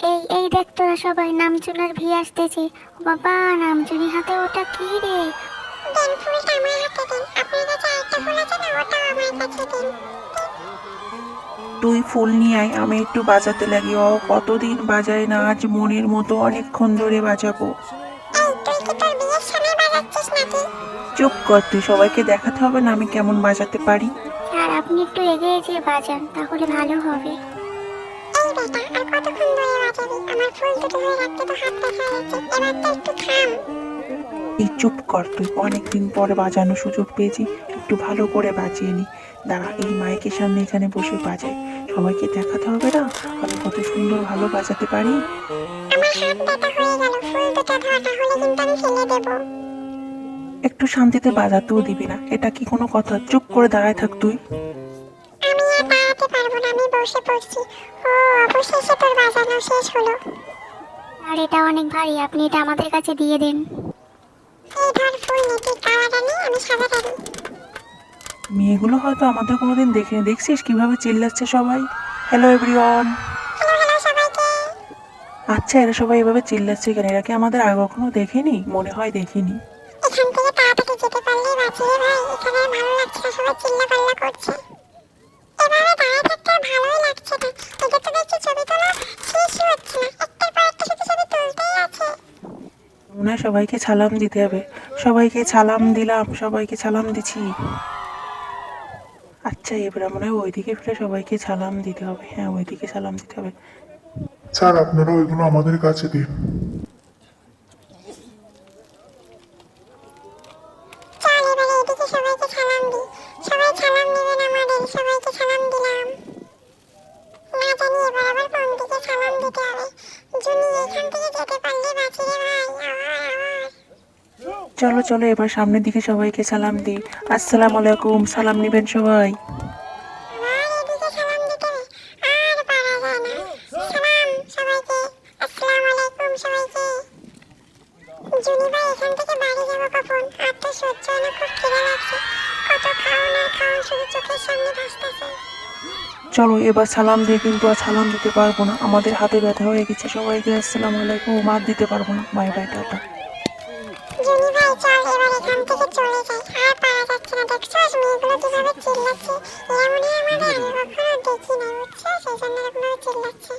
এই এই দেখ তোরা সবাই নামচুনার ভি আসতেছে। ও বাবা, নামচুনি হাতে ওটা কি রে? দেন ফুলটা আমার হাতে দিন। আপনার কাছে আরেকটা ফুল আছে না, ওটাও আমার কাছে দিন। তুই ফুল নিয়ে আয়, আমি একটু বাজাতে লাগি। ও কতদিন বাজায় না, আজ মনের মতো অনেকক্ষণ ধরে বাজাবো। এই তুই কি তোর বিয়ের সময় বাজাচ্ছিস নাকি? চুপ কর তুই, সবাইকে দেখাতে হবে না আমি কেমন বাজাতে পারি। স্যার, আপনি একটু এগিয়ে যেয়ে বাজান, তাহলে ভালো হবে। এই বেটা, আর কতক্ষণ ধরে বাজাবি? আমার ফুল দুটো ধরে রাখতে তো হাত ব্যথা হয়ে যাচ্ছে, এবার তো একটু থাম। এই চুপ কর তুই, অনেকদিন পরে বাজানোর সুযোগ পেয়েছি, একটু ভালো করে বাজিয়ে নি। দাঁড়া, এই মাইকের সামনে এখানে বসে বাজাই, সবাইকে দেখাতে হবে না আমি কত সুন্দর ভালো বাজাতে পারি। আমার হাত ব্যথা হয়ে গেল, ফুল দুটো ধর, তাহলে কিন্তু আমি ফেলে দেবো। একটু শান্তিতে বাজাতেও দিবি না, এটা কি কোনো কথা? চুপ করে দাঁড়ায় থাক তুই। আমি আর দাঁড়াতে পারবো না, আমি বসে পড়ছি। ও, অবশেষে তোর বাজানো শেষ হলো। আর এটা অনেক ভারী, আপনি এটা আমাদের কাছে দিয়ে দেন। এই ধর ফুল নে, তুই কালারটা নে, আমি সাদাটা নিই। মেয়েগুলো হয়তো আমাদের কোনোদিন দেখিনি, দেখছিস কিভাবে চিল্লাচ্ছে সবাই। Hello everyone. হ্যালো হ্যালো সবাইকে। আচ্ছা, এরা সবাই এভাবে চিল্লাচ্ছে কেন? এরা কি আমাদের আগে কখনো দেখেনি? মনে হয় দেখিনি। এখান থেকে তাড়াতাড়ি যেতে পারলেই বাঁচি রে ভাই, এখানে আর ভালো লাগছে না, সবাই চিল্লা পাল্লা করছে। এভাবে দাঁড়িয়ে থাকতে আর ভালোই লাগছে না। এদের তো দেখছি ছবি তোলা শেষই হচ্ছে না, একটার পর একটা শুধু ছবি তুলতেই আছে। মনে হয় সবাইকে সালাম দিতে হবে। সবাইকে সালাম দিলাম, সবাইকে সালাম দিছি। আচ্ছা, এবার মনে হয় ওইদিকে ফিরে সবাইকে সালাম দিতে হবে। হ্যাঁ, ওইদিকে সালাম দিতে হবে। স্যার আপনারা ওইগুলো আমাদের কাছে দিন। চল এবারে এদিকে সবাইকে সালাম দিই। সবাই সালাম নেবেন আমাদের, সবাইকে সালাম দিলাম। না জানি এবার আবার কোন দিকে সালাম দিতে হবে। জুনি, এখান থেকে যেতে পারলে বাঁচি রে ভাই, আবার। চলো চলো, এবার সামনের দিকে সবাইকে সালাম দিই। আসসালামু আলাইকুম, সালাম নিবেন সবাই। আর এদিকে সালাম দিতে হবে, আর পারা যায় না। সালাম সবাইকে, আসসালামু আলাইকুম সবাইকে। জুনি ভাই, এখান থেকে বাড়ি যাবো কখন? আর তো সহ্য হয় না, খুব খিদে লাগছে। কত খাওন আর খাওন, শুধু চোখের সামনে ভাসতেছে। চলো, এবার সালাম দিয়ে কিন্তু আর সালাম দিতে পারবো না, আমাদের হাতে ব্যথা হয়ে গেছে। সবাইকে আসসালামু আলাইকুম আর দিতে পারবো না। Bye bye, tata. জুনি ভাই চল এবার এখান থেকে চলে যাই, আর পারা যাচ্ছে না। দেখছোস মেয়েগুলো কিভাবে চিল্লাচ্ছে? এরা মনে হয় আমাদের আগে কখনো দেখি নাই, বুঝছো? সেই জন্য এরকম ভাবে চিল্লাচ্ছে।